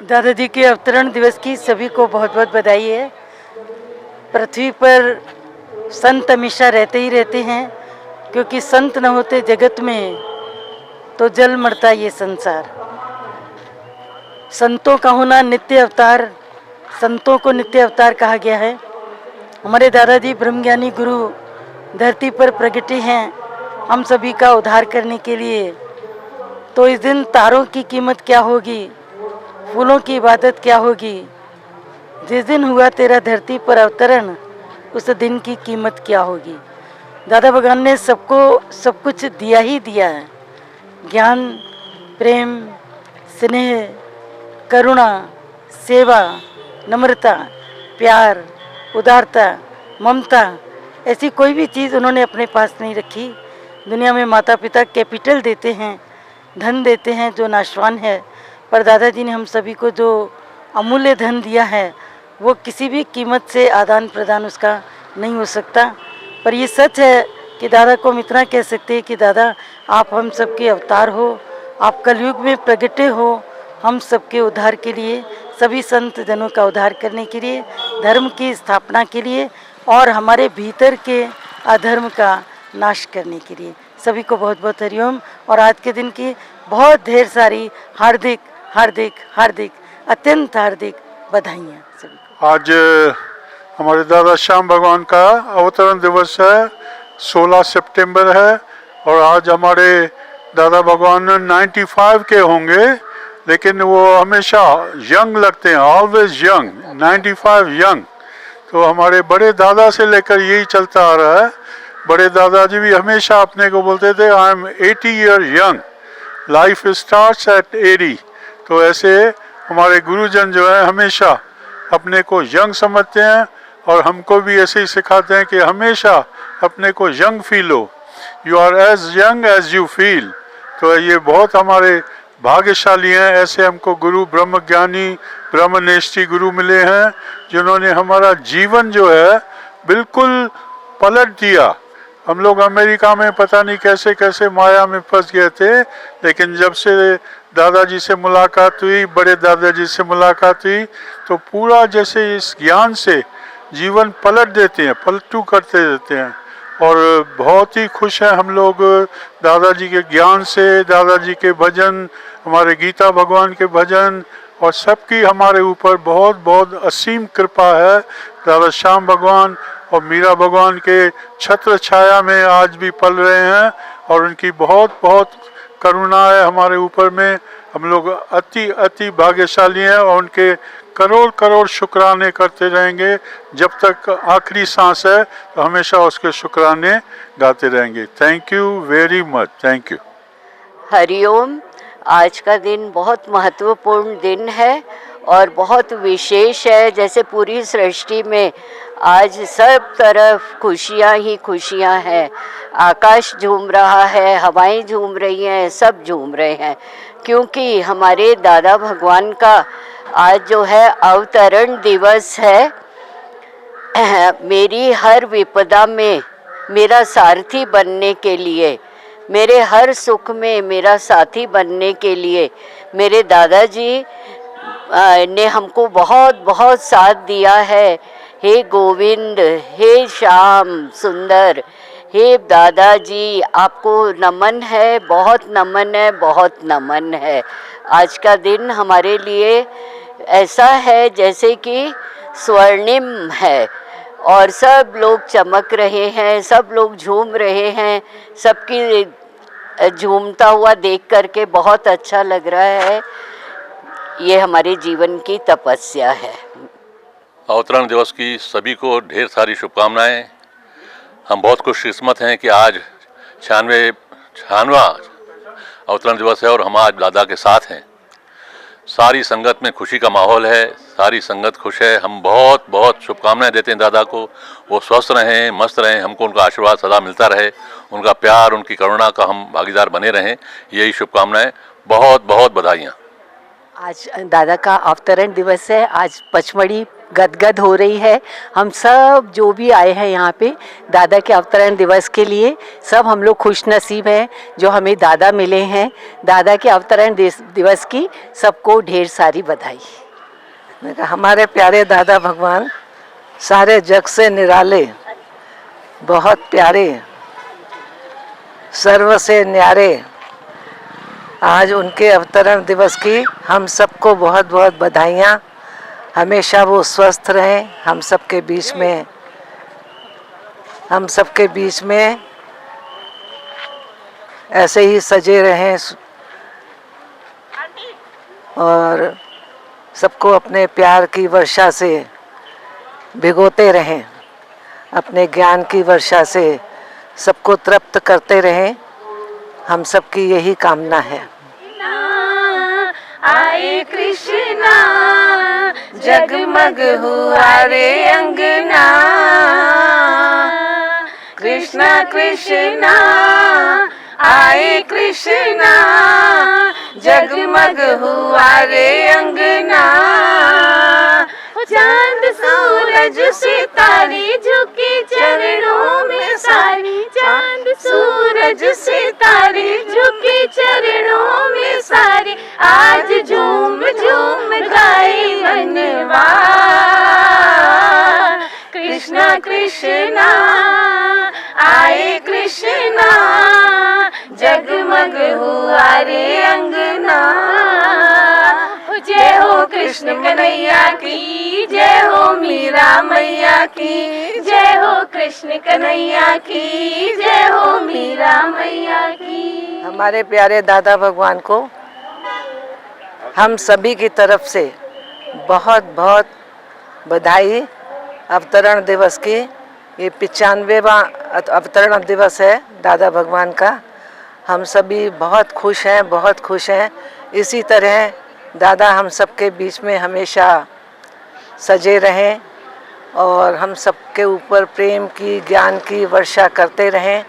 दादाजी के अवतरण दिवस की सभी को बहुत बहुत बधाई है। पृथ्वी पर संत हमेशा रहते ही रहते हैं, क्योंकि संत न होते जगत में तो जल मरता ये संसार। संतों का होना नित्य अवतार, संतों को नित्य अवतार कहा गया है। हमारे दादाजी ब्रह्मज्ञानी गुरु धरती पर प्रगटे हैं हम सभी का उद्धार करने के लिए। तो इस दिन तारों की कीमत क्या होगी, फूलों की इबादत क्या होगी। जिस दिन हुआ तेरा धरती पर अवतरण, उस दिन की कीमत क्या होगी। दादा भगवान ने सबको सब कुछ दिया ही दिया है। ज्ञान, प्रेम, स्नेह, करुणा, सेवा, नम्रता, प्यार, उदारता, ममता, ऐसी कोई भी चीज़ उन्होंने अपने पास नहीं रखी। दुनिया में माता पिता कैपिटल देते हैं, धन देते हैं जो नाशवान है, पर दादाजी ने हम सभी को जो अमूल्य धन दिया है वो किसी भी कीमत से आदान प्रदान उसका नहीं हो सकता। पर ये सच है कि दादा को हम इतना कह सकते हैं कि दादा आप हम सबके अवतार हो, आप कलयुग में प्रगटे हो हम सबके उद्धार के लिए, सभी संत जनों का उद्धार करने के लिए, धर्म की स्थापना के लिए और हमारे भीतर के अधर्म का नाश करने के लिए। सभी को बहुत बहुत हरिओम और आज के दिन की बहुत ढेर सारी हार्दिक हार्दिक हार्दिक अत्यंत हार्दिक बधाइयाँ सभी को। आज हमारे दादा श्याम भगवान का अवतरण दिवस है, 16 सितंबर है और आज हमारे दादा भगवान 95 के होंगे, लेकिन वो हमेशा यंग लगते हैं, ऑलवेज यंग, 95 यंग। तो हमारे बड़े दादा से लेकर यही चलता आ रहा है। बड़े दादाजी भी हमेशा अपने को बोलते थे I am 80 year young, life starts at 80। तो ऐसे हमारे गुरुजन जो है हमेशा अपने को यंग समझते हैं और हमको भी ऐसे ही सिखाते हैं कि हमेशा अपने को यंग फील हो, you are as young as you feel. तो ये बहुत हमारे भाग्यशाली हैं, ऐसे हमको गुरु ब्रह्मज्ञानी ब्रह्मनिष्ठी गुरु मिले हैं जिन्होंने हमारा जीवन जो है बिल्कुल पलट दिया। हम लोग अमेरिका में पता नहीं कैसे कैसे माया में फंस गए थे, लेकिन जब से दादाजी से मुलाकात हुई, बड़े दादाजी से मुलाकात हुई, तो पूरा जैसे इस ज्ञान से जीवन पलट देते हैं, पलटू करते देते हैं। और बहुत ही खुश हैं हम लोग दादाजी के ज्ञान से, दादाजी के भजन, हमारे गीता भगवान के भजन और सबकी हमारे ऊपर बहुत बहुत असीम कृपा है। दादा श्याम भगवान और मीरा भगवान के छत्र छाया में आज भी पल रहे हैं और उनकी बहुत बहुत करुणा है हमारे ऊपर में। हम लोग अति अति भाग्यशाली हैं और उनके करोड़ करोड़ शुक्राने करते रहेंगे। जब तक आखिरी सांस है तो हमेशा उसके शुक्राने गाते रहेंगे। Thank you very much, thank you. Hariom. आज का दिन बहुत महत्वपूर्ण दिन है और बहुत विशेष है। जैसे पूरी सृष्टि में आज सब तरफ खुशियाँ ही खुशियाँ हैं, आकाश झूम रहा है, हवाएं झूम रही हैं, सब झूम रहे हैं, क्योंकि हमारे दादा भगवान का आज जो है अवतरण दिवस है। मेरी हर विपदा में मेरा सारथी बनने के लिए, मेरे हर सुख में मेरा साथी बनने के लिए मेरे दादाजी ने हमको बहुत बहुत साथ दिया है। हे गोविंद, हे श्याम सुंदर, हे दादाजी, आपको नमन है, बहुत नमन है, बहुत नमन है। आज का दिन हमारे लिए ऐसा है जैसे कि स्वर्णिम है और सब लोग चमक रहे हैं, सब लोग झूम रहे हैं। सबकी झूमता हुआ देख करके बहुत अच्छा लग रहा है। ये हमारे जीवन की तपस्या है। अवतरण दिवस की सभी को ढेर सारी शुभकामनाएं। हम बहुत खुशकिस्मत हैं कि आज 96वां अवतरण दिवस है और हम आज दादा के साथ हैं। सारी संगत में खुशी का माहौल है, सारी संगत खुश है। हम बहुत बहुत शुभकामनाएं देते हैं दादा को, वो स्वस्थ रहें, मस्त रहें, हमको उनका आशीर्वाद सदा मिलता रहे, उनका प्यार, उनकी करुणा का हम भागीदार बने रहें, यही शुभकामनाएं। बहुत बहुत बधाइयाँ। आज दादा का अवतरण दिवस है। आज पचमढ़ी गदगद हो रही है। हम सब जो भी आए हैं यहाँ पे दादा के अवतरण दिवस के लिए, सब हम लोग खुश नसीब हैं जो हमें दादा मिले हैं। दादा के अवतरण दिवस की सबको ढेर सारी बधाई। हमारे प्यारे दादा भगवान सारे जग से निराले, बहुत प्यारे, सर्व से न्यारे। आज उनके अवतरण दिवस की हम सबको बहुत बहुत बधाइयाँ। हमेशा वो स्वस्थ रहें, हम सबके बीच में ऐसे ही सजे रहें और सबको अपने प्यार की वर्षा से भिगोते रहें, अपने ज्ञान की वर्षा से सबको तृप्त करते रहें। हम सबकी यही कामना है। आए कृष्णा जगमग हुआ रे अंगना, कृष्णा कृष्णा आए कृष्णा जगमग हुआ रे अंगना। चांद सूरज सितारे झुके चरणों में सारी, चांद सूरज सितारे झुके चरणों में सारी। आज झूम झूम गाए मनवा, कृष्णा कृष्णा आए कृष्णा जगमग हुआ रे अंगना। जय हो कृष्ण कन्हैया की, जय हो मीरा मैया की, जय हो कृष्ण कन्हैया की, जय हो मीरा मैया की। हमारे प्यारे दादा भगवान को हम सभी की तरफ से बहुत बहुत बधाई। अवतरण दिवस की ये 95वां अवतरण दिवस है दादा भगवान का। हम सभी बहुत खुश हैं, बहुत खुश हैं। इसी तरह दादा हम सबके बीच में हमेशा सजे रहें और हम सबके ऊपर प्रेम की, ज्ञान की वर्षा करते रहें,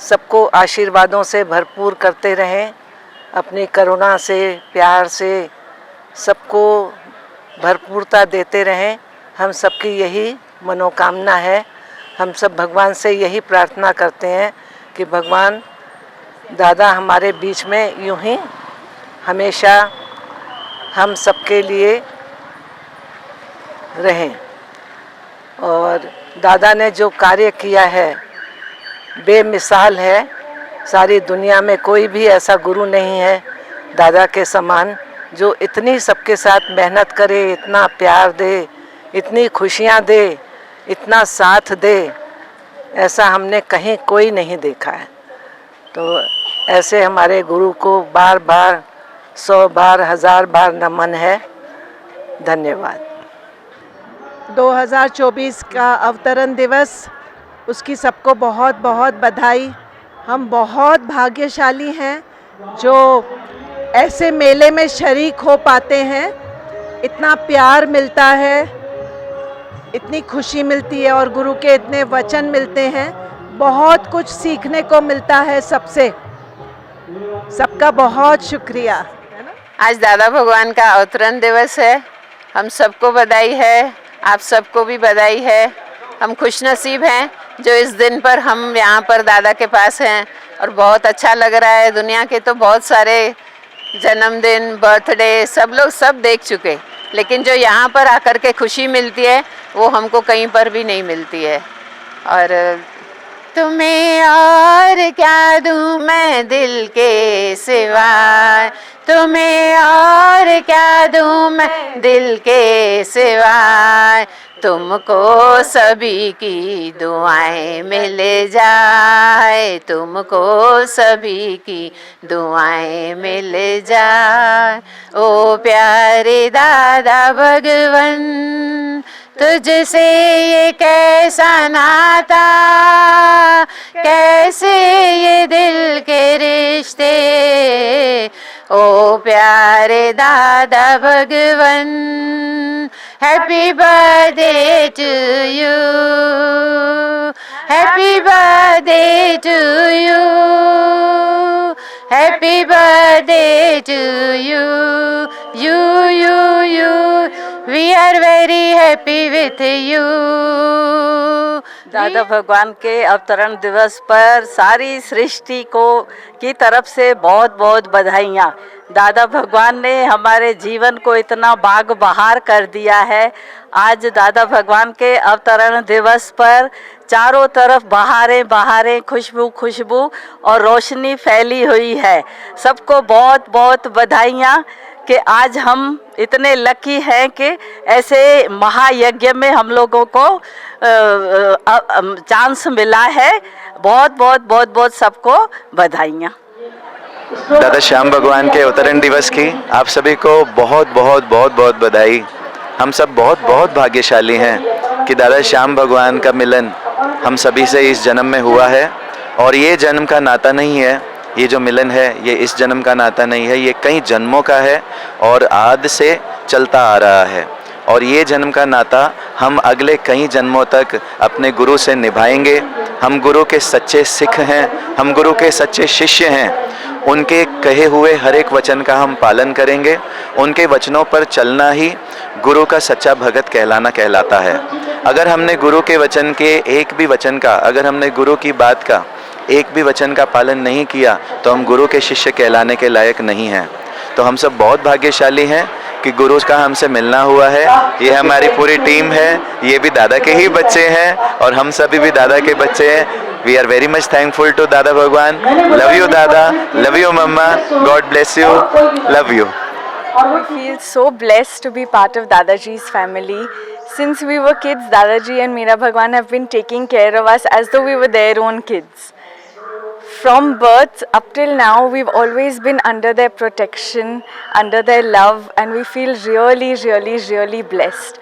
सबको आशीर्वादों से भरपूर करते रहें, अपनी करुणा से, प्यार से सबको भरपूरता देते रहें। हम सबकी यही मनोकामना है। हम सब भगवान से यही प्रार्थना करते हैं कि भगवान दादा हमारे बीच में यूं ही हमेशा हम सबके लिए रहें। और दादा ने जो कार्य किया है बेमिसाल है। सारी दुनिया में कोई भी ऐसा गुरु नहीं है दादा के समान, जो इतनी सबके साथ मेहनत करे, इतना प्यार दे, इतनी खुशियाँ दे, इतना साथ दे। ऐसा हमने कहीं कोई नहीं देखा है। तो ऐसे हमारे गुरु को बार बार 100 बार 1000 बार नमन है। धन्यवाद। 2024 का अवतरण दिवस, उसकी सबको बहुत बहुत बधाई। हम बहुत भाग्यशाली हैं जो ऐसे मेले में शरीक हो पाते हैं। इतना प्यार मिलता है, इतनी खुशी मिलती है और गुरु के इतने वचन मिलते हैं। बहुत कुछ सीखने को मिलता है सबसे। सबका बहुत शुक्रिया। आज दादा भगवान का अवतरण दिवस है। हम सबको बधाई है, आप सबको भी बधाई है। हम खुशनसीब हैं जो इस दिन पर हम यहाँ पर दादा के पास हैं और बहुत अच्छा लग रहा है। दुनिया के तो बहुत सारे जन्मदिन, बर्थडे सब लोग सब देख चुके, लेकिन जो यहाँ पर आकर के खुशी मिलती है वो हमको कहीं पर भी नहीं मिलती है। और तुम्हें और क्या दूँ मैं दिल के सिवाय, तुम्हें और क्या दूँ मैं दिल के सिवाय। तुमको सभी की दुआएं मिल जाए, तुमको सभी की दुआएं मिल जाए। ओ प्यारे दादा भगवन, तुझसे ये कैसा नाता, कैसे ये दिल के रिश्ते। ओ प्यारे दादा भगवन, happy birthday to you, happy birthday to you, happy birthday to you, you. We are very happy with you. दादा भगवान के अवतरण दिवस पर सारी सृष्टि को की तरफ से बहुत बहुत बधाइयाँ। दादा भगवान ने हमारे जीवन को इतना बाग बहार कर दिया है। आज दादा भगवान के अवतरण दिवस पर चारों तरफ बहारें बहारें, खुशबू खुशबू और रोशनी फैली हुई है। सबको बहुत बहुत बधाइयाँ कि आज हम इतने लकी हैं कि ऐसे महायज्ञ में हम लोगों को चांस मिला है। बहुत बहुत बहुत बहुत सबको बधाइयाँ। दादा श्याम भगवान के अवतरण दिवस की आप सभी को बहुत बहुत बहुत बहुत बधाई। हम सब बहुत बहुत भाग्यशाली हैं कि दादा श्याम भगवान का मिलन हम सभी से इस जन्म में हुआ है। और ये जन्म का नाता नहीं है, ये जो मिलन है ये इस जन्म का नाता नहीं है, ये कई जन्मों का है और आदि से चलता आ रहा है। और ये जन्म का नाता हम अगले कई जन्मों तक अपने गुरु से निभाएंगे। हम गुरु के सच्चे सिख हैं, हम गुरु के सच्चे शिष्य हैं। उनके कहे हुए हर एक वचन का हम पालन करेंगे। उनके वचनों पर चलना ही गुरु का सच्चा भगत कहलाता है। अगर हमने गुरु के वचन के एक भी वचन का, अगर हमने गुरु की बात का एक भी वचन का पालन नहीं किया तो हम गुरु के शिष्य कहलाने के लायक नहीं हैं। तो हम सब बहुत भाग्यशाली हैं कि गुरु का हमसे मिलना हुआ है। ये हमारी पूरी टीम है, ये भी दादा के ही बच्चे हैं और हम सभी भी दादा के बच्चे हैं। We are very much thankful to Dada Bhagwan. Love you Dada, love you Mama, God bless you, love you. We feel so blessed to be part of Dadaji's family. Since we were kids, Dadaji and Meera Bhagwan have been taking care of us as though we were their own kids. From birth up till now, we've always been under their protection, under their love, and we feel really, really, really blessed.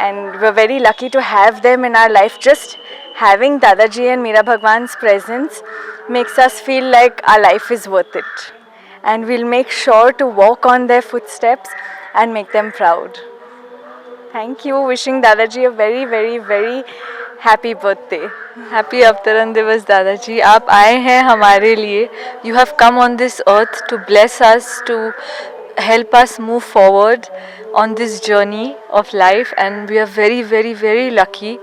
And we're very lucky to have them in our life. Just having Dadaji and Meera Bhagwan's presence makes us feel like our life is worth it. And we'll make sure to walk on their footsteps and make them proud. Thank you. Wishing Dadaji a very, very, very happy birthday. Happy अवतरण दिवस दादाजी। आप आए हैं हमारे लिए। You have come on this earth to bless us, to help us move forward on this journey of life, and we are very, very, very lucky,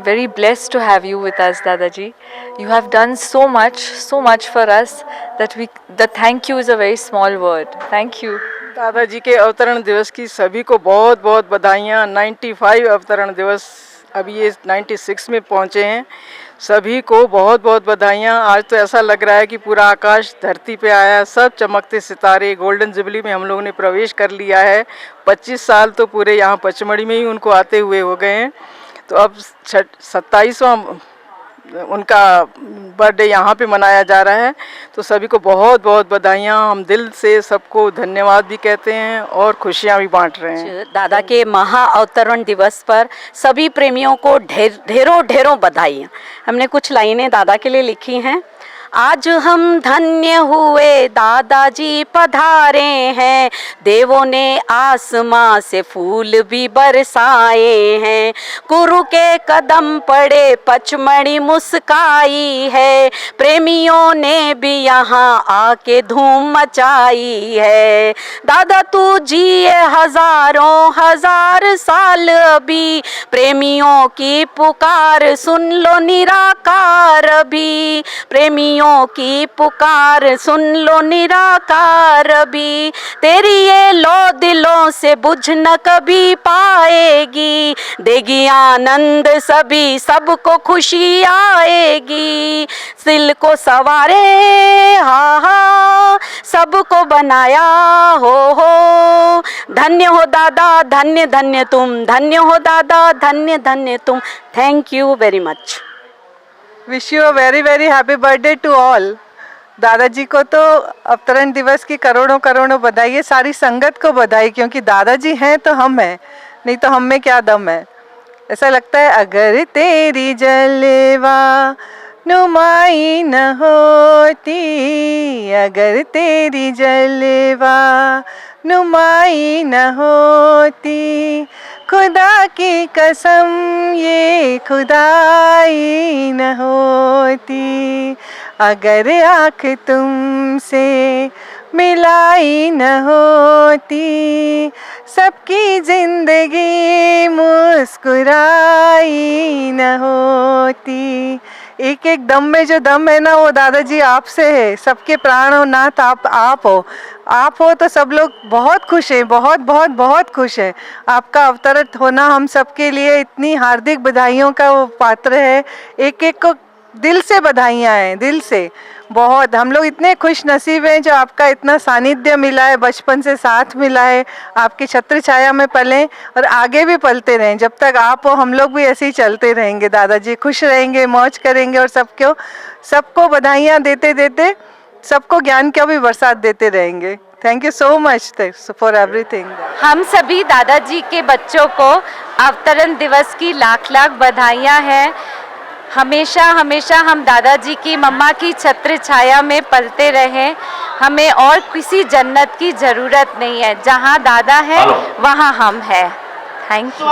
very blessed to have you with us, Dadaji. You have done so much for us that the thank you is a very small word. Thank you. दादाजी के अवतरण दिवस की सभी को बहुत बहुत बधाइयाँ। 95 अवतरण दिवस, अभी ये 96 में पहुँचे हैं। सभी को बहुत बहुत बधाइयाँ। आज तो ऐसा लग रहा है कि पूरा आकाश धरती पे आया, सब चमकते सितारे। गोल्डन जुबली में हम लोगों ने प्रवेश कर लिया है। 25 साल तो पूरे यहाँ पचमढ़ी में ही उनको आते हुए हो गए हैं। तो अब 27वां उनका बर्थडे यहाँ पे मनाया जा रहा है। तो सभी को बहुत बहुत बधाइयाँ। हम दिल से सबको धन्यवाद भी कहते हैं और खुशियाँ भी बांट रहे हैं। दादा के महा अवतरण दिवस पर सभी प्रेमियों को ढेरों ढेरों बधाई। हमने कुछ लाइनें दादा के लिए लिखी हैं। आज हम धन्य हुए दादाजी पधारे हैं, देवों ने आसमां से फूल भी बरसाए हैं। गुरु के कदम पड़े पचमढ़ी मुस्काई है, प्रेमियों ने भी यहाँ आके धूम मचाई है। दादा तू जिए हजारों हजार साल अभी, प्रेमियों की पुकार सुन लो निराकार भी, प्रेमियों की पुकार सुन लो निराकार भी। तेरी ये लो दिलों से बुझ न कभी पाएगी, देगी आनंद सभी सबको खुशी आएगी। दिल को सवारे हा हा सबको बनाया हो। धन्य हो दादा, धन्य धन्य तुम, धन्य हो दादा, धन्य धन्य तुम। Thank you very much. Wish you a very very happy birthday to all. दादाजी को तो अवतरण दिवस की करोड़ों करोड़ों बधाई है। सारी संगत को बधाई, क्योंकि दादाजी हैं तो हम हैं, नहीं तो हम में क्या दम है। ऐसा लगता है अगर तेरी जलवा नुमाई न होती, अगर तेरी जलवा नुमाई न होती, खुदा की कसम ये खुदाई न होती, अगर आँख तुमसे मिलाई न होती, सबकी जिंदगी मुस्कुराई न होती। एक एक दम में जो दम है ना वो दादाजी आपसे है। सबके प्राणों नाथ आप हो तो सब लोग बहुत खुश हैं, बहुत बहुत बहुत खुश हैं। आपका अवतरण होना हम सबके लिए इतनी हार्दिक बधाइयों का वो पात्र है। एक एक को दिल से बधाइयाँ हैं, दिल से। बहुत हम लोग इतने खुश नसीब हैं जो आपका इतना सानिध्य मिला है, बचपन से साथ मिला है। आपकी छत्र छाया में पलें और आगे भी पलते रहें। जब तक आप हो हम लोग भी ऐसे ही चलते रहेंगे। दादाजी खुश रहेंगे, मौज करेंगे और सबको बधाइयाँ देते देते सबको ज्ञान का भी बरसात देते रहेंगे। Thank you so much for everything. हम सभी दादाजी के बच्चों को अवतरण दिवस की लाख लाख बधाइयाँ हैं। हमेशा हमेशा हम दादाजी की मम्मा की छत्र छाया में पलते रहें। हमें और किसी जन्नत की ज़रूरत नहीं है। जहाँ दादा है वहाँ हम हैं। Thank you.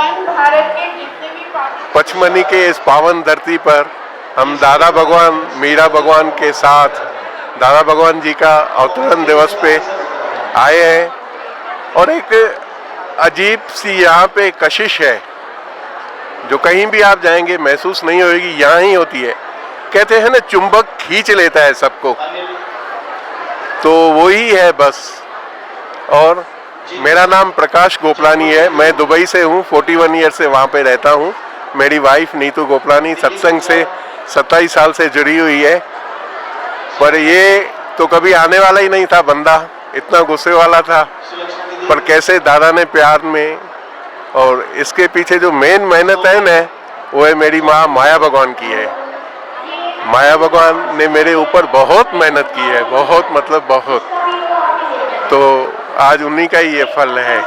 पचमणी के इस पावन धरती पर हम दादा भगवान मीरा भगवान के साथ दादा भगवान जी का अवतरण दिवस पे आए हैं और एक अजीब सी यहाँ पे कशिश है जो कहीं भी आप जाएंगे महसूस नहीं होगी, यहाँ ही होती है। कहते हैं ना चुंबक खींच लेता है सबको, तो वही है बस। और मेरा नाम प्रकाश गोपलानी है, मैं दुबई से हूँ, 41 ईयर से वहाँ पे रहता हूँ। मेरी वाइफ नीतू गोपलानी सत्संग से 27 साल से जुड़ी हुई है। पर ये तो कभी आने वाला ही नहीं था बंदा, इतना गुस्से वाला था। पर कैसे दादा ने प्यार में, और इसके पीछे जो मेन मेहनत है ना वो है मेरी माँ माया भगवान की है। माया भगवान ने मेरे ऊपर बहुत मेहनत की है, बहुत मतलब बहुत। तो आज उन्हीं का ही ये फल है।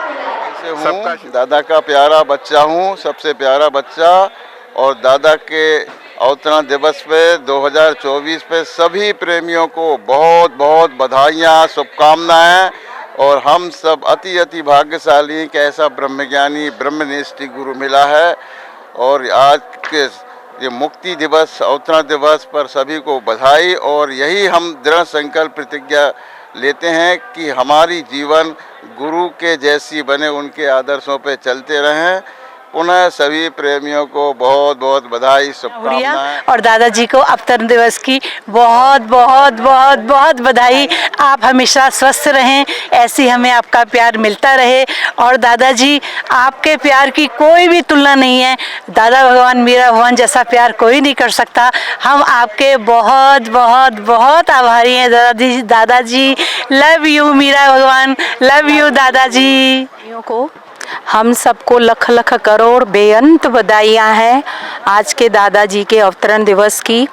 सबका दादा का प्यारा बच्चा हूँ, सबसे प्यारा बच्चा। और दादा के अवतरण दिवस पे 2024 पे सभी प्रेमियों को बहुत बहुत बधाइयाँ, शुभकामनाएं। और हम सब अति अति भाग्यशाली कि ऐसा ब्रह्मज्ञानी ब्रह्मनिष्ठ गुरु मिला है। और आज के ये मुक्ति दिवस अवतरण दिवस पर सभी को बधाई। और यही हम दृढ़ संकल्प प्रतिज्ञा लेते हैं कि हमारी जीवन गुरु के जैसी बने, उनके आदर्शों पे चलते रहें। पुनः सभी प्रेमियों को बहुत बहुत बधाई, शुभकामनाएं। और दादाजी को अवतरण दिवस की बहुत बहुत बहुत बहुत बधाई। आप हमेशा स्वस्थ रहें, ऐसी हमें आपका प्यार मिलता रहे। और दादाजी आपके प्यार की कोई भी तुलना नहीं है। दादा भगवान मीरा भगवान जैसा प्यार कोई नहीं कर सकता। हम आपके बहुत बहुत बहुत आभारी हैं दादाजी। दादाजी लव यू मीरा भगवान, लव यू दादाजी को हम सबको लख लख करोड़ बेअंत बधाइयाँ हैं आज के दादाजी के अवतरण दिवस की।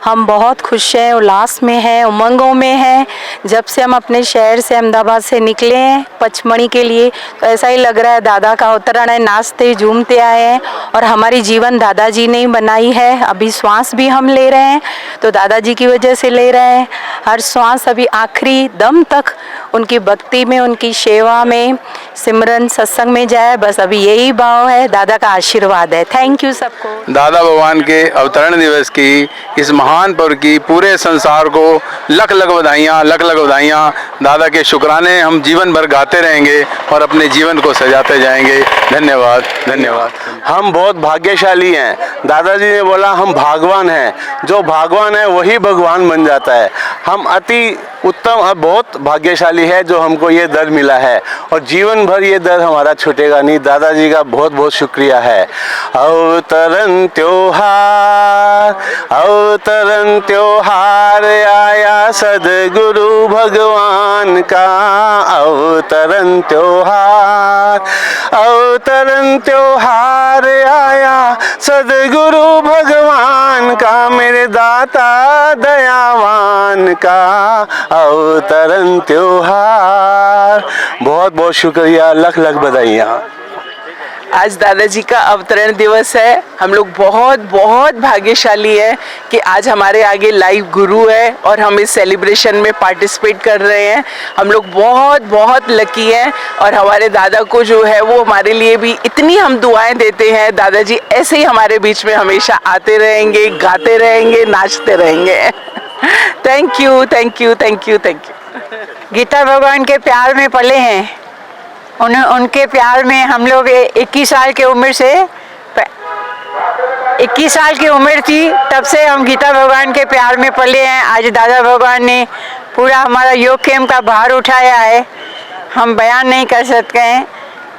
हम बहुत खुश हैं, उल्लास में हैं, उमंगों में हैं। जब से हम अपने शहर से अहमदाबाद से निकले हैं पचमणी के लिए, तो ऐसा ही लग रहा है दादा का अवतरण है। नाचते झूमते आए हैं और हमारी जीवन दादाजी ने ही बनाई है। अभी श्वास भी हम ले रहे हैं तो दादाजी की वजह से ले रहे हैं। हर श्वास अभी आखिरी दम तक उनकी भक्ति में, उनकी सेवा में, सिमरन सत्संग में जाए, बस अभी यही भाव है। दादा का आशीर्वाद है। थैंक यू सबको। दादा भगवान के अवतरण दिवस की इस महान पर्व की पूरे संसार को लख लख बधाइयाँ, लख लख बधाइयाँ। दादा के शुक्राने हम जीवन भर गाते रहेंगे और अपने जीवन को सजाते जाएंगे। धन्यवाद, धन्यवाद। हम बहुत भाग्यशाली हैं। दादाजी ने बोला हम भागवान हैं, जो भागवान है वही भगवान बन जाता है। हम अति उत्तम और बहुत भाग्यशाली है जो हमको ये दर मिला है और जीवन भर ये दर हमारा छूटेगा नहीं। दादाजी का बहुत बहुत शुक्रिया है। अवतरण त्योहार, अवतरण त्योहार आया सदगुरु भगवान का। अवतरण त्योहार, अवतरण त्योहार आया सदगुरु भगवान का, मेरे दाता दयावान का अवतरण त्योहार। बहुत बहुत शुक्रिया, लख लख बधाइयाँ। आज दादाजी का अवतरण दिवस है। हम लोग बहुत बहुत भाग्यशाली हैं कि आज हमारे आगे लाइव गुरु है और हम इस सेलिब्रेशन में पार्टिसिपेट कर रहे हैं। हम लोग बहुत बहुत लकी हैं और हमारे दादा को जो है वो हमारे लिए भी इतनी हम दुआएं देते हैं। दादाजी ऐसे ही हमारे बीच में हमेशा आते रहेंगे, गाते रहेंगे, नाचते रहेंगे। Thank you, thank you, thank you, thank you. Gita भगवान के प्यार में पले हैं। उनके प्यार में हम लोग 21 साल की उम्र से 21 साल की उम्र थी, तब से हम गीता भगवान के प्यार में पले हैं। आज दादा भगवान ने पूरा हमारा योग केंद्र का भार उठाया है, हम बयान नहीं कर सकते हैं।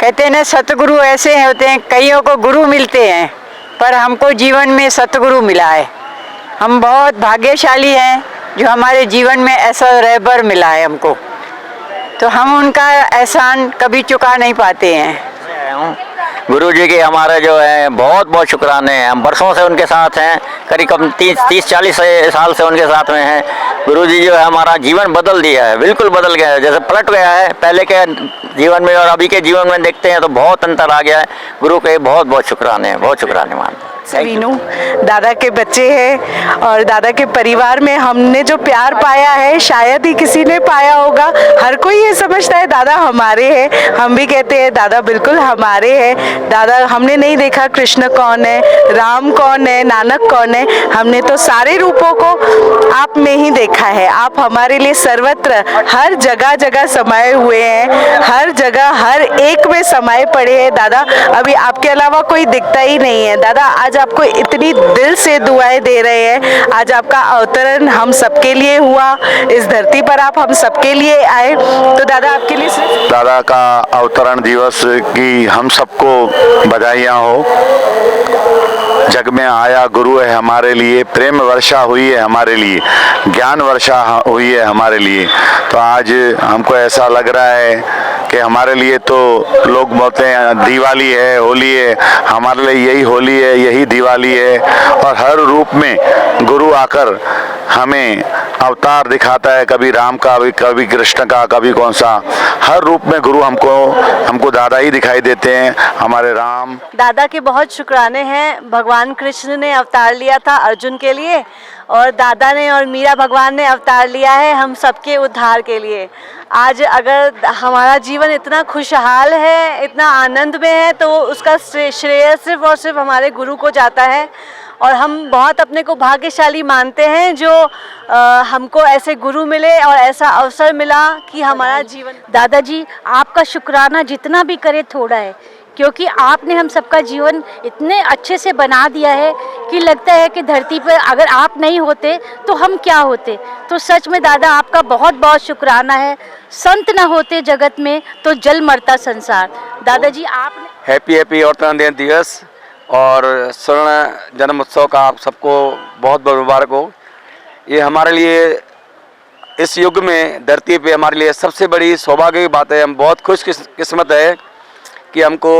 कहते हैं ना, सतगुरु ऐसे होते हैं, कईयों को गुरु मिलते हैं, पर हमको जीवन में सतगुरु मिला है। हम बहुत भाग्यशाली हैं जो हमारे जीवन में ऐसा रहबर मिला है हमको, तो हम उनका एहसान कभी चुका नहीं पाते हैं। गुरु जी के हमारे जो है बहुत बहुत शुक्राने हैं। हम बरसों से उनके साथ हैं, करीब 30-40 साल से उनके साथ में हैं। गुरु जी जो है हमारा जीवन बदल दिया है, बिल्कुल बदल गया है, जैसे पलट गया है। पहले के जीवन में और अभी के जीवन में देखते हैं तो बहुत अंतर आ गया है। गुरु के बहुत बहुत शुक्राने हैं, बहुत शुक्राने मानते हैं। वीनू दादा के बच्चे हैं और दादा के परिवार में हमने जो प्यार पाया है शायद ही किसी ने पाया होगा। हर कोई ये समझता है दादा हमारे हैं, हम भी कहते हैं दादा बिल्कुल हमारे हैं। दादा हमने नहीं देखा कृष्ण कौन है, राम कौन है, नानक कौन है, हमने तो सारे रूपों को आप में ही देखा है। आप हमारे लिए सर्वत्र हर जगह जगह समाये हुए हैं, हर जगह हर एक में समाये पड़े हैं दादा। अभी आपके अलावा कोई दिखता ही नहीं है दादा। आज आपको इतनी दिल से दुआएं दे रहे हैं। आज आपका अवतरण हम सबके लिए हुआ, इस धरती पर आप हम सबके लिए आए, तो दादा आपके लिए दादा का अवतरण दिवस की हम सबको बधाइयाँ हो। जग में आया गुरु है हमारे लिए, प्रेम वर्षा हुई है हमारे लिए, ज्ञान वर्षा हुई है हमारे लिए। तो आज हमको ऐसा लग रहा है कि हमारे लिए तो लोग बोलते हैं दिवाली है, होली है, हमारे लिए यही होली है, यही दिवाली है। और हर रूप में गुरु आकर हमें अवतार दिखाता है, कभी राम का, कभी कृष्ण का, कभी कौन सा। हर रूप में गुरु हमको दादा ही दिखाई देते हैं, हमारे राम। दादा के बहुत शुक्राने हैं। भगवान कृष्ण ने अवतार लिया था अर्जुन के लिए, और दादा ने और मीरा भगवान ने अवतार लिया है हम सबके उद्धार के लिए। आज अगर हमारा जीवन इतना खुशहाल है, इतना आनंद में है, तो उसका श्रेय सिर्फ और सिर्फ हमारे गुरु को जाता है। और हम बहुत अपने को भाग्यशाली मानते हैं जो हमको ऐसे गुरु मिले और ऐसा अवसर मिला कि हमारा जीवन। दादाजी आपका शुक्राना जितना भी करे थोड़ा है, क्योंकि आपने हम सबका जीवन इतने अच्छे से बना दिया है कि लगता है कि धरती पर अगर आप नहीं होते तो हम क्या होते। तो सच में दादा आपका बहुत बहुत शुक्राना है। संत न होते जगत में तो जल मरता संसार। दादाजी आपने हैप्पी अवतरण दिवस और स्वर्ण जन्म उत्सव का आप सबको बहुत बहुत मुबारक हो। ये हमारे लिए इस युग में धरती पे हमारे लिए सबसे बड़ी सौभाग्य की बात है। हम बहुत खुशकिस्मत है कि हमको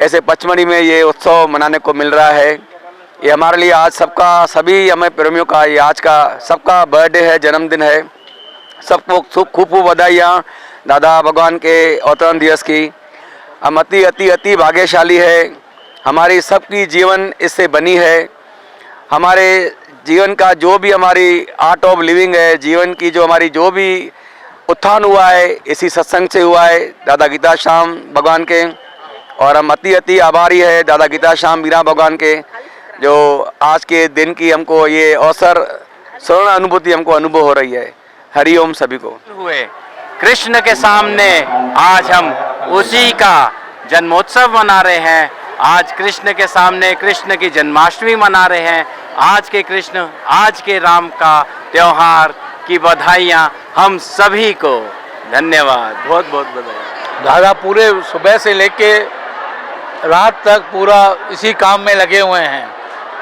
ऐसे पचमढ़ी में ये उत्सव मनाने को मिल रहा है। ये हमारे लिए आज सबका, सभी हमें प्रेमियों का ये आज का सबका बर्थडे है, जन्मदिन है। सबको खूब खूब बधाइयाँ दादा भगवान के अवतरण दिवस की। हम अति भाग्यशाली है, हमारी सबकी जीवन इससे बनी है। हमारे जीवन का जो भी हमारी आर्ट ऑफ लिविंग है, जीवन की जो हमारी जो भी उत्थान हुआ है इसी सत्संग से हुआ है, दादा गीता श्याम भगवान के। और हम अति आभारी है दादा गीता श्याम मीरा भगवान के, जो आज के दिन की हमको ये अवसर स्वर्ण अनुभूति हमको अनुभव हो रही है। हरिओम सभी को। हुए कृष्ण के सामने आज हम उसी का जन्मोत्सव मना रहे हैं। आज कृष्ण के सामने कृष्ण की जन्माष्टमी मना रहे हैं। आज के कृष्ण, आज के राम का त्योहार की बधाइयाँ हम सभी को। धन्यवाद, बहुत बहुत बधाई। दादा पूरे सुबह से लेके रात तक पूरा इसी काम में लगे हुए हैं।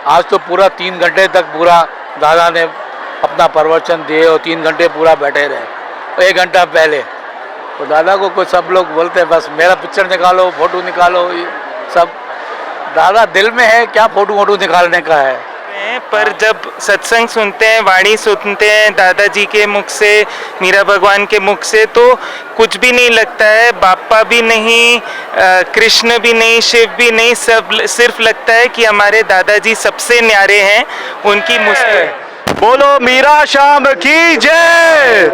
आज तो पूरा 3 घंटे तक पूरा दादा ने अपना प्रवचन दिए और 3 घंटे पूरा बैठे रहे। 1 घंटा पहले तो दादा को कुछ सब लोग बोलते हैं बस मेरा पिक्चर निकालो, फोटो निकालो, ये सब दादा दिल में है, क्या फोटो निकालने का है। पर जब सत्संग सुनते हैं, वाणी सुनते हैं दादाजी के मुख से, मीरा भगवान के मुख से, तो कुछ भी नहीं लगता है। बापा भी नहीं, कृष्ण भी नहीं, शिव भी नहीं, सब सिर्फ लगता है कि हमारे दादाजी सबसे न्यारे हैं। उनकी मुस्कुराहट। बोलो मीरा श्याम की जय,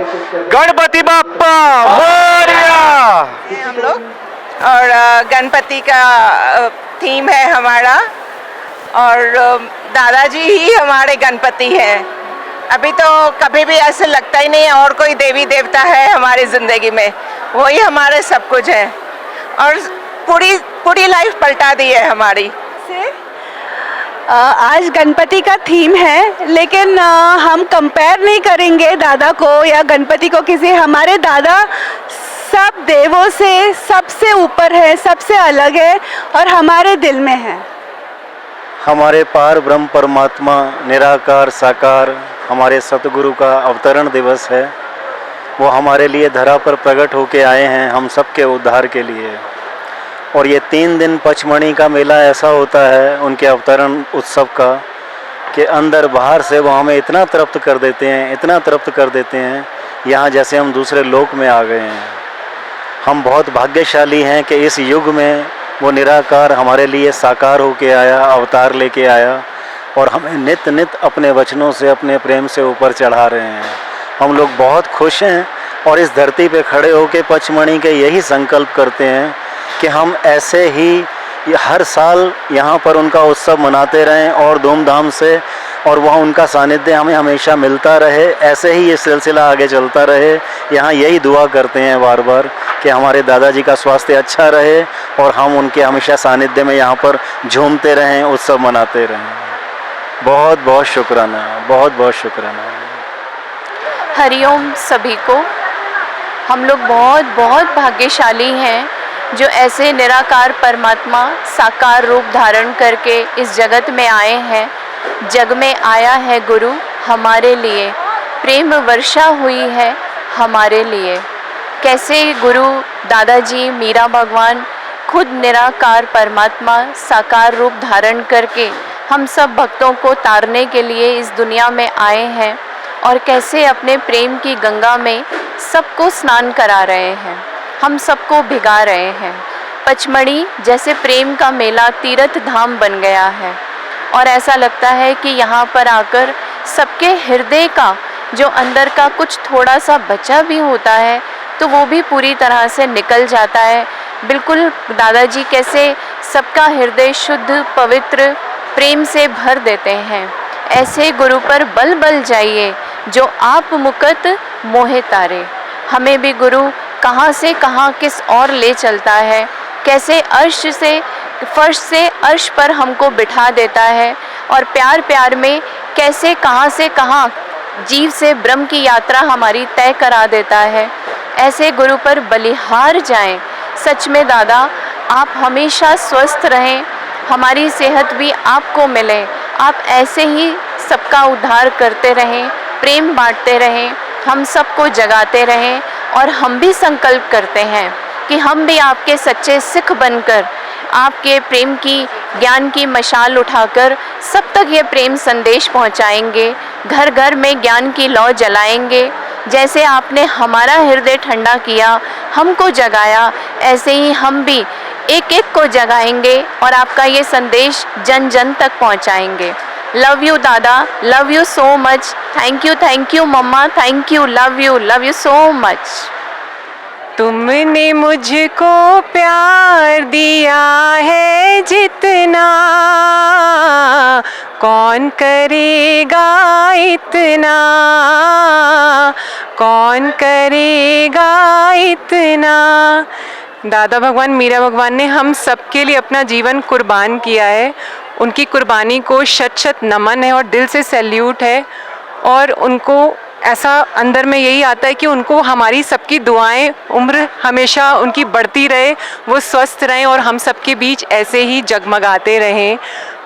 गणपति बाप्पा मोरया। हम लोग और गणपति का थीम है हमारा, और दादाजी ही हमारे गणपति हैं। अभी तो कभी भी ऐसे लगता ही नहीं है और कोई देवी देवता है हमारी ज़िंदगी में, वही हमारे सब कुछ है। और पूरी लाइफ पलटा दी है हमारी। आज गणपति का थीम है, लेकिन हम कंपेयर नहीं करेंगे दादा को या गणपति को किसी। हमारे दादा सब देवों से सबसे ऊपर है, सबसे अलग है और हमारे दिल में है। हमारे पार ब्रह्म परमात्मा निराकार साकार हमारे सतगुरु का अवतरण दिवस है। वो हमारे लिए धरा पर प्रकट होके आए हैं हम सबके उद्धार के लिए। और ये 3 दिन पचमणी का मेला ऐसा होता है उनके अवतरण उत्सव का कि अंदर बाहर से वो हमें इतना तृप्त कर देते हैं, इतना तृप्त कर देते हैं, यहाँ जैसे हम दूसरे लोक में आ गए हैं। हम बहुत भाग्यशाली हैं कि इस युग में वो निराकार हमारे लिए साकार होके आया, अवतार लेके आया और हमें नित नित अपने वचनों से, अपने प्रेम से ऊपर चढ़ा रहे हैं। हम लोग बहुत खुश हैं और इस धरती पे खड़े होके पचमणी के यही संकल्प करते हैं कि हम ऐसे ही हर साल यहाँ पर उनका उत्सव मनाते रहें और धूमधाम से, और वह उनका सानिध्य हमें हमेशा मिलता रहे। ऐसे ही ये सिलसिला आगे चलता रहे। यहाँ यही दुआ करते हैं बार बार कि हमारे दादाजी का स्वास्थ्य अच्छा रहे और हम उनके हमेशा सानिध्य में यहाँ पर झूमते रहें, उत्सव मनाते रहें। बहुत बहुत शुक्राना, बहुत बहुत शुक्राना। हरिओम सभी को। हम लोग बहुत बहुत भाग्यशाली हैं जो ऐसे निराकार परमात्मा साकार रूप धारण करके इस जगत में आए हैं। जग में आया है गुरु हमारे लिए, प्रेम वर्षा हुई है हमारे लिए। कैसे गुरु दादाजी मीरा भगवान खुद निराकार परमात्मा साकार रूप धारण करके हम सब भक्तों को तारने के लिए इस दुनिया में आए हैं और कैसे अपने प्रेम की गंगा में सबको स्नान करा रहे हैं, हम सबको भिगा रहे हैं। पचमणी जैसे प्रेम का मेला तीर्थ धाम बन गया है और ऐसा लगता है कि यहाँ पर आकर सबके हृदय का जो अंदर का कुछ थोड़ा सा बचा भी होता है तो वो भी पूरी तरह से निकल जाता है। बिल्कुल दादाजी कैसे सबका हृदय शुद्ध पवित्र प्रेम से भर देते हैं। ऐसे गुरु पर बल बल जाइए जो आप मुकत मोहे तारे। हमें भी गुरु कहाँ से कहाँ किस और ले चलता है, कैसे अर्श से फर्श से अर्श पर हमको बिठा देता है और प्यार प्यार में कैसे कहाँ से कहाँ जीव से ब्रह्म की यात्रा हमारी तय करा देता है। ऐसे गुरु पर बलिहार जाएं। सच में दादा आप हमेशा स्वस्थ रहें, हमारी सेहत भी आपको मिले, आप ऐसे ही सबका उद्धार करते रहें, प्रेम बांटते रहें, हम सबको जगाते रहें। और हम भी संकल्प करते हैं कि हम भी आपके सच्चे सिख बनकर आपके प्रेम की ज्ञान की मशाल उठाकर सब तक ये प्रेम संदेश पहुंचाएंगे, घर घर में ज्ञान की लौ जलाएंगे। जैसे आपने हमारा हृदय ठंडा किया, हमको जगाया, ऐसे ही हम भी एक एक को जगाएंगे और आपका ये संदेश जन जन तक पहुंचाएंगे। लव यू दादा, love you so much. Thank you मम्मा, thank you, love you so much. तुमने मुझको प्यार दिया है जितना, कौन करेगा इतना, कौन करेगा इतना। दादा भगवान मीरा भगवान ने हम सबके लिए अपना जीवन कुर्बान किया है। उनकी कुर्बानी को शत शत नमन है और दिल से सैल्यूट है। और उनको ऐसा अंदर में यही आता है कि उनको हमारी सबकी दुआएं उम्र हमेशा उनकी बढ़ती रहे, वो स्वस्थ रहें और हम सबके बीच ऐसे ही जगमगाते रहें।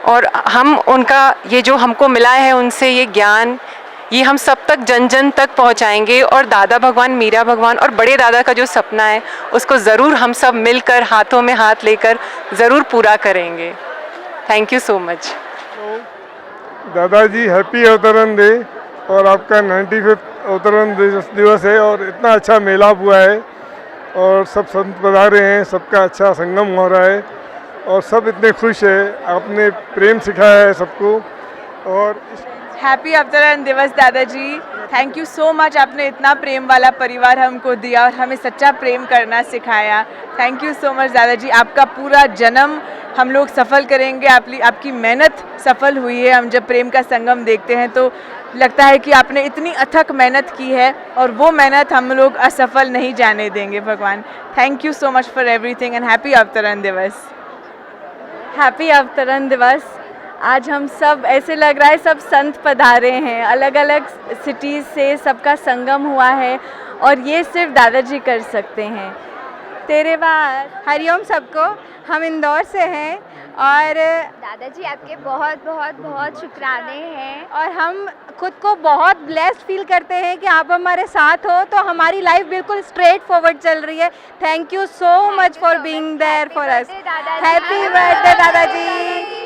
और हम उनका ये जो हमको मिला है उनसे ये ज्ञान, ये हम सब तक जन जन तक पहुंचाएंगे। और दादा भगवान मीरा भगवान और बड़े दादा का जो सपना है उसको ज़रूर हम सब मिलकर हाथों में हाथ लेकर ज़रूर पूरा करेंगे। Thank you so much. दादाजी हैप्पी अवतरण डे और आपका 95th अवतरण दिवस है और इतना अच्छा मेला हुआ है और सब संत पधारे हैं, सबका अच्छा संगम हो रहा है और सब इतने खुश है। आपने प्रेम सिखाया है सबको। और हैप्पी अवतरण दिवस दादाजी। थैंक यू सो मच, आपने इतना प्रेम वाला परिवार हमको दिया और हमें सच्चा प्रेम करना सिखाया। थैंक यू सो मच दादाजी। आपका पूरा जन्म हम लोग सफल करेंगे। आपकी मेहनत सफल हुई है। हम जब प्रेम का संगम देखते हैं तो लगता है कि आपने इतनी अथक मेहनत की है और वो मेहनत हम लोग असफल नहीं जाने देंगे भगवान। Thank you so much for everything and happy अवतरण दिवस। हैप्पी अवतरण दिवस। आज हम सब ऐसे लग रहा है सब संत पधारे हैं, अलग अलग सिटीज़ से सबका संगम हुआ है और ये सिर्फ दादाजी कर सकते हैं। तेरे बाद हरिओम सबको, हम इंदौर से हैं और दादाजी आपके बहुत बहुत बहुत शुक्राने हैं और हम खुद को बहुत ब्लेस्ड फील करते हैं कि आप हमारे साथ हो, तो हमारी लाइफ बिल्कुल स्ट्रेट फॉरवर्ड चल रही है। Thank you so much for being there for us. Happy birthday दादाजी।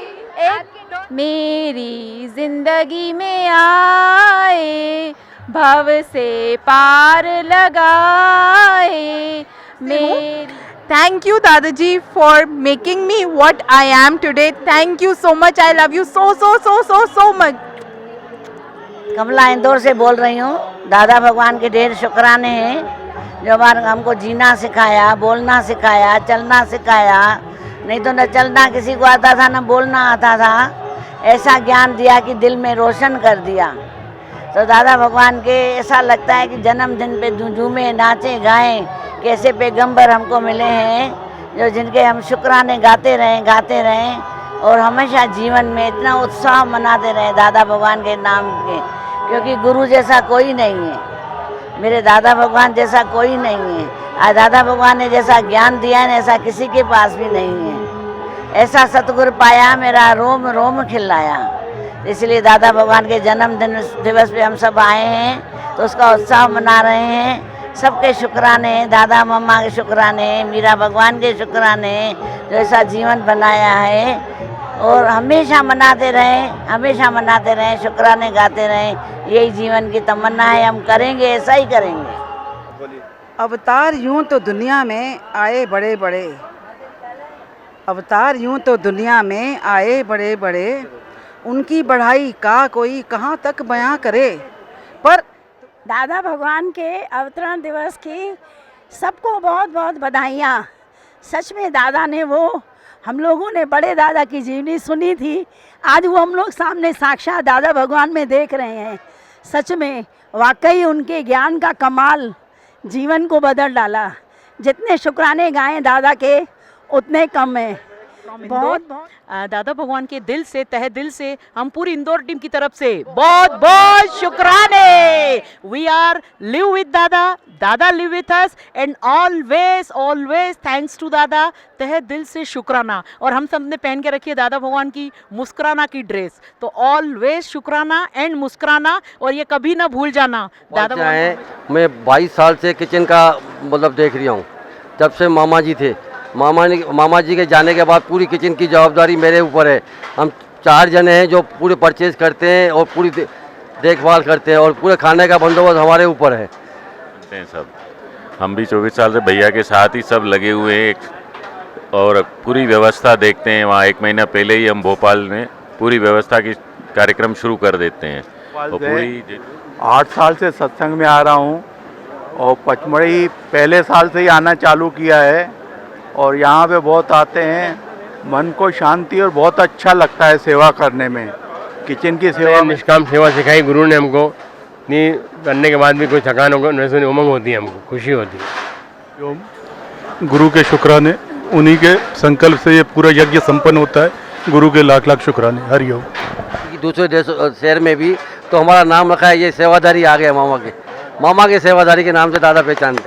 मेरी जिंदगी में आए, भव से पार लगाए मेरी। Thank you Dadaji for making me what I am today. Thank you so much. I love you so much. कमला इंदौर से बोल रही हूँ। दादा भगवान के ढेर शुक्राने हैं जो हमको जीना सिखाया, बोलना सिखाया, चलना सिखाया। नहीं तो न चलना किसी को आता था, न बोलना आता था। ऐसा ज्ञान दिया कि दिल में रोशन कर दिया। तो दादा भगवान के ऐसा लगता है कि जन्मदिन पे झूमे नाचे गाएं। कैसे पैगंबर हमको मिले हैं जो जिनके हम शुक्राने गाते रहें और हमेशा जीवन में इतना उत्साह मनाते रहें दादा भगवान के नाम के, क्योंकि गुरु जैसा कोई नहीं है, मेरे दादा भगवान जैसा कोई नहीं है। आज दादा भगवान ने जैसा ज्ञान दिया है ऐसा किसी के पास भी नहीं है। ऐसा सतगुरु पाया मेरा रोम रोम खिलाया। इसलिए दादा भगवान के जन्मदिन दिवस पे हम सब आए हैं तो उसका उत्साह मना रहे हैं। सबके शुक्राने, दादा मम्मा के शुक्राने, मीरा भगवान के शुक्राने जो ऐसा जीवन बनाया है और हमेशा मनाते रहें, शुक्राने गाते रहें। यही जीवन की तमन्ना है, हम करेंगे, ऐसा ही करेंगे। अवतार यूं तो दुनिया में आए बड़े बड़े, अवतार यूं तो दुनिया में आए बड़े बड़े, उनकी बढ़ाई का कोई कहाँ तक बयां करे। पर दादा भगवान के अवतरण दिवस की सबको बहुत बहुत बधाइयाँ। सच में दादा ने वो हम लोगों ने बड़े दादा की जीवनी सुनी थी, आज वो हम लोग सामने साक्षात दादा भगवान में देख रहे हैं। सच में वाकई उनके ज्ञान का कमाल जीवन को बदल डाला। जितने शुक्राने गाएं दादा के उतने कम हैं। बहुत दादा भगवान के दिल से, तहे दिल से हम पूरी इंदौर टीम की तरफ से बहुत बहुत शुक्राने। वी आर लिव विद दादा, दादा live with us and always always thanks to दादा। तहे दिल से शुक्राना। और हम सब ने पहन के रखी है दादा भगवान की मुस्कुराना की ड्रेस, तो ऑलवेज शुक्राना एंड मुस्कुराना और ये कभी ना भूल जाना। दादा भगवान मैं 22 साल से किचन का मतलब देख रही हूँ, जब से मामा जी थे। मामा जी के जाने के बाद पूरी किचन की जवाबदारी मेरे ऊपर है। हम 4 जने हैं जो पूरे परचेज करते हैं और पूरी देखभाल करते हैं और पूरे खाने का बंदोबस्त हमारे ऊपर है। सब हम भी 24 साल से भैया के साथ ही सब लगे हुए हैं और पूरी व्यवस्था देखते हैं। वहाँ 1 महीना पहले ही हम भोपाल में पूरी व्यवस्था की कार्यक्रम शुरू कर देते हैं। और पूरी 8 साल से सत्संग में आ रहा हूँ और पचमढ़ी पहले साल से ही आना चालू किया है और यहाँ पे बहुत आते हैं, मन को शांति और बहुत अच्छा लगता है सेवा करने में। किचन की सेवा, निष्काम सेवा सिखाई गुरु ने हमको, नहीं करने के बाद भी कोई थकान उमंग होती है, हमको खुशी होती है। गुरु के शुक्राने, उन्हीं के संकल्प से ये पूरा यज्ञ संपन्न होता है। गुरु के लाख लाख शुक्राने। हरिओम। दूसरे देश शहर में भी तो हमारा नाम रखा है, ये सेवादारी आ गया मामा के सेवादारी के नाम से दादा पहचानते हैं।